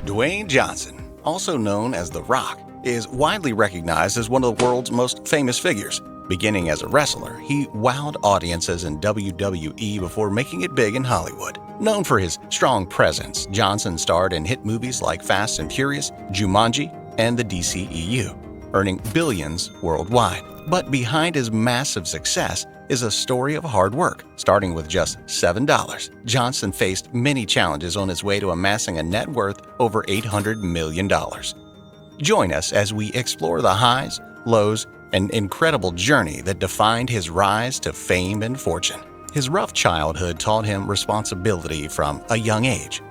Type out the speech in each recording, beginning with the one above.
Dwayne Johnson, also known as The Rock, is widely recognized as one of the world's most famous figures. Beginning as a wrestler, he wowed audiences in WWE before making it big in Hollywood. Known for his strong presence, Johnson starred in hit movies like Fast and Furious, Jumanji, and the DCEU, earning billions worldwide. But behind his massive success is a story of hard work. Starting with just $7, Johnson faced many challenges on his way to amassing a net worth over $800 million. Join us as we explore the highs, lows, and incredible journey that defined his rise to fame and fortune. His rough childhood taught him responsibility from a young age.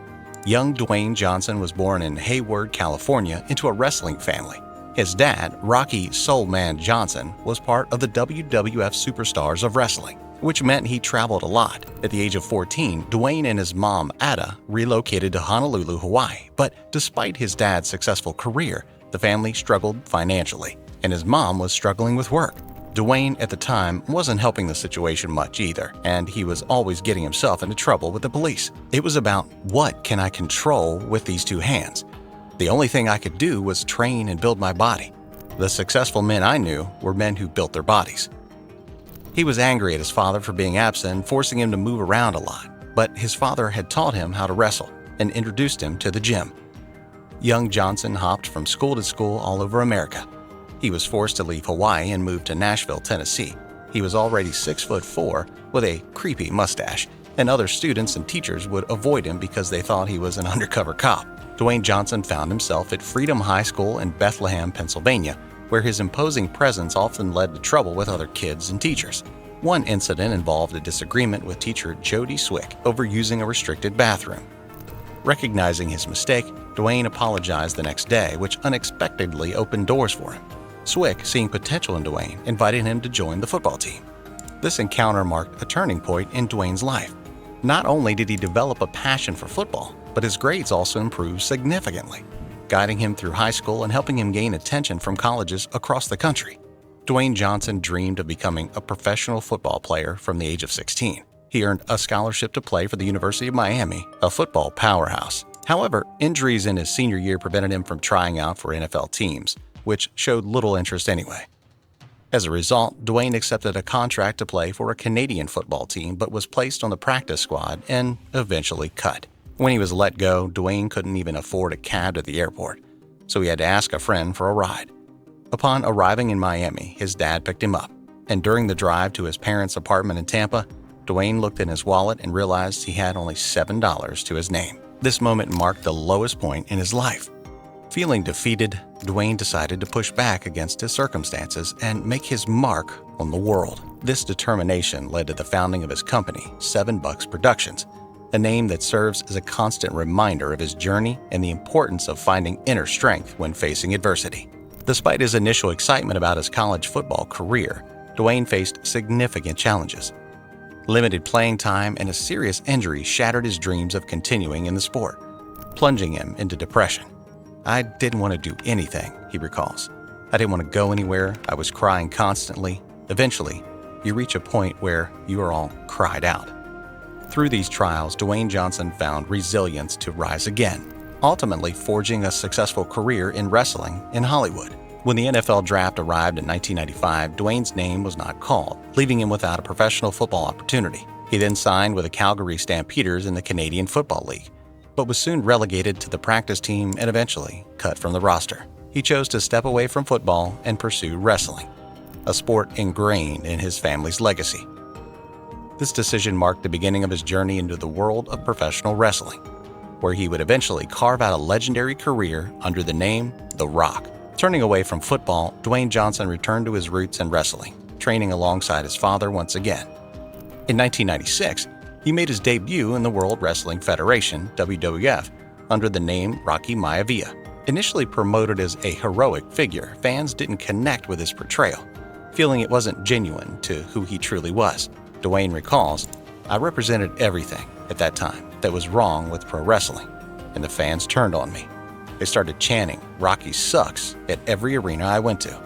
Young Dwayne Johnson was born in Hayward, California, into a wrestling family. His dad, Rocky "Soul Man" Johnson, was part of the WWF Superstars of Wrestling, which meant he traveled a lot. At the age of 14, Dwayne and his mom, Ada, relocated to Honolulu, Hawaii. But despite his dad's successful career, the family struggled financially, and his mom was struggling with work. Dwayne, at the time, wasn't helping the situation much either, and he was always getting himself into trouble with the police. It was about, what can I control with these two hands? The only thing I could do was train and build my body. The successful men I knew were men who built their bodies. He was angry at his father for being absent, forcing him to move around a lot, but his father had taught him how to wrestle and introduced him to the gym. Young Johnson hopped from school to school all over America. He was forced to leave Hawaii and move to Nashville, Tennessee. He was already 6'4" with a creepy mustache, and other students and teachers would avoid him because they thought he was an undercover cop. Dwayne Johnson found himself at Freedom High School in Bethlehem, Pennsylvania, where his imposing presence often led to trouble with other kids and teachers. One incident involved a disagreement with teacher Jody Swick over using a restricted bathroom. Recognizing his mistake, Dwayne apologized the next day, which unexpectedly opened doors for him. Swick, seeing potential in Dwayne, invited him to join the football team. This encounter marked a turning point in Dwayne's life. Not only did he develop a passion for football, but his grades also improved significantly, guiding him through high school and helping him gain attention from colleges across the country. Dwayne Johnson dreamed of becoming a professional football player from the age of 16. He earned a scholarship to play for the University of Miami, a football powerhouse. However, injuries in his senior year prevented him from trying out for NFL teams, which showed little interest anyway. As a result, Dwayne accepted a contract to play for a Canadian football team but was placed on the practice squad and eventually cut. When he was let go, Dwayne couldn't even afford a cab to the airport, so he had to ask a friend for a ride. Upon arriving in Miami, his dad picked him up, and during the drive to his parents' apartment in Tampa, Dwayne looked in his wallet and realized he had only $7 to his name. This moment marked the lowest point in his life. Feeling defeated, Dwayne decided to push back against his circumstances and make his mark on the world. This determination led to the founding of his company, $7 Productions, a name that serves as a constant reminder of his journey and the importance of finding inner strength when facing adversity. Despite his initial excitement about his college football career, Dwayne faced significant challenges. Limited playing time and a serious injury shattered his dreams of continuing in the sport, plunging him into depression. "I didn't want to do anything," he recalls. "I didn't want to go anywhere. I was crying constantly. Eventually, you reach a point where you are all cried out." Through these trials, Dwayne Johnson found resilience to rise again, ultimately forging a successful career in wrestling in Hollywood. When the NFL draft arrived in 1995, Dwayne's name was not called, leaving him without a professional football opportunity. He then signed with the Calgary Stampeders in the Canadian Football League, but was soon relegated to the practice team and eventually cut from the roster. He chose to step away from football and pursue wrestling, a sport ingrained in his family's legacy. This decision marked the beginning of his journey into the world of professional wrestling, where he would eventually carve out a legendary career under the name The Rock. Turning away from football, Dwayne Johnson returned to his roots in wrestling, training alongside his father once again. In 1996, he made his debut in the World Wrestling Federation, WWF, under the name Rocky Maivia. Initially promoted as a heroic figure, fans didn't connect with his portrayal, feeling it wasn't genuine to who he truly was. Dwayne recalls, "I represented everything at that time that was wrong with pro wrestling, and the fans turned on me. They started chanting, 'Rocky sucks,' at every arena I went to."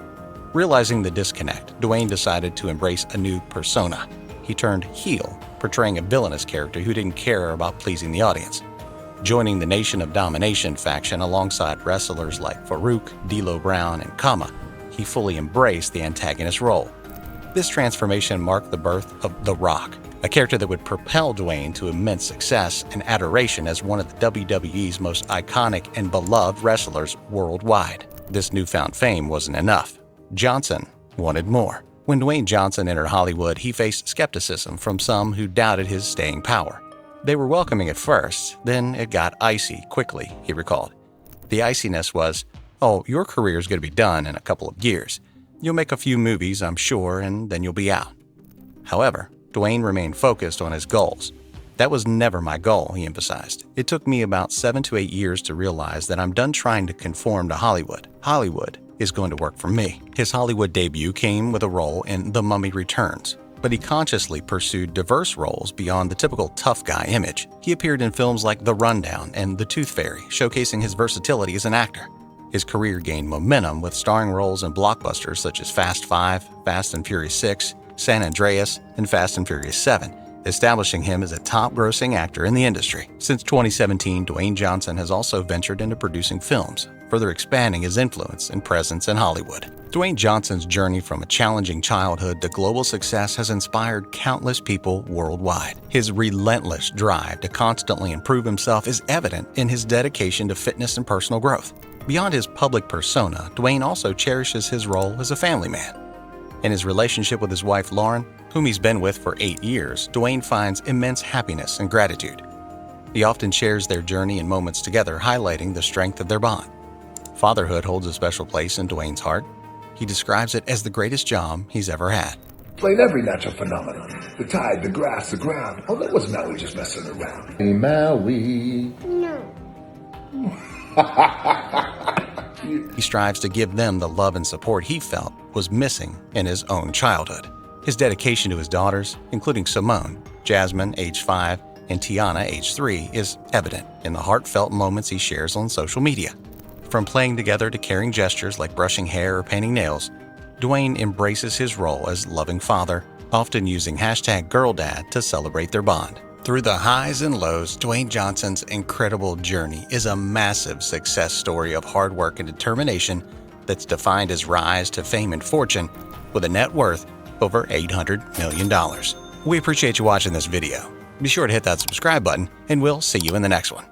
Realizing the disconnect, Dwayne decided to embrace a new persona. He turned heel, portraying a villainous character who didn't care about pleasing the audience. Joining the Nation of Domination faction alongside wrestlers like Farouk, D'Lo Brown, and Kama, he fully embraced the antagonist role. This transformation marked the birth of The Rock, a character that would propel Dwayne to immense success and adoration as one of the WWE's most iconic and beloved wrestlers worldwide. This newfound fame wasn't enough. Johnson wanted more. When Dwayne Johnson entered Hollywood, he faced skepticism from some who doubted his staying power. They were welcoming at first, then it got icy quickly, he recalled. The iciness was, "Oh, your career's going to be done in a couple of years. You'll make a few movies, I'm sure, and then you'll be out." However, Dwayne remained focused on his goals. "That was never my goal," he emphasized. "It took me about 7 to 8 years to realize that I'm done trying to conform to Hollywood. Hollywood is going to work for me." His Hollywood debut came with a role in The Mummy Returns, but he consciously pursued diverse roles beyond the typical tough guy image. He appeared in films like The Rundown and The Tooth Fairy, showcasing his versatility as an actor. His career gained momentum with starring roles in blockbusters such as Fast 5, Fast and Furious 6, San Andreas, and Fast and Furious 7, establishing him as a top-grossing actor in the industry. Since 2017, Dwayne Johnson has also ventured into producing films, further expanding his influence and presence in Hollywood. Dwayne Johnson's journey from a challenging childhood to global success has inspired countless people worldwide. His relentless drive to constantly improve himself is evident in his dedication to fitness and personal growth. Beyond his public persona, Dwayne also cherishes his role as a family man. In his relationship with his wife Lauren, whom he's been with for 8 years, Dwayne finds immense happiness and gratitude. He often shares their journey and moments together, highlighting the strength of their bond. Fatherhood holds a special place in Dwayne's heart. He describes it as the greatest job he's ever had. Played every natural phenomenon. The tide, the grass, the ground. Oh, that was Maui just messing around. Hey, Maui. No. He strives to give them the love and support he felt was missing in his own childhood. His dedication to his daughters, including Simone, Jasmine, age 5, and Tiana, age 3, is evident in the heartfelt moments he shares on social media. From playing together to caring gestures like brushing hair or painting nails, Dwayne embraces his role as loving father, often using #GirlDad to celebrate their bond. Through the highs and lows, Dwayne Johnson's incredible journey is a massive success story of hard work and determination that's defined his rise to fame and fortune with a net worth over $800 million. We appreciate you watching this video. Be sure to hit that subscribe button, and we'll see you in the next one.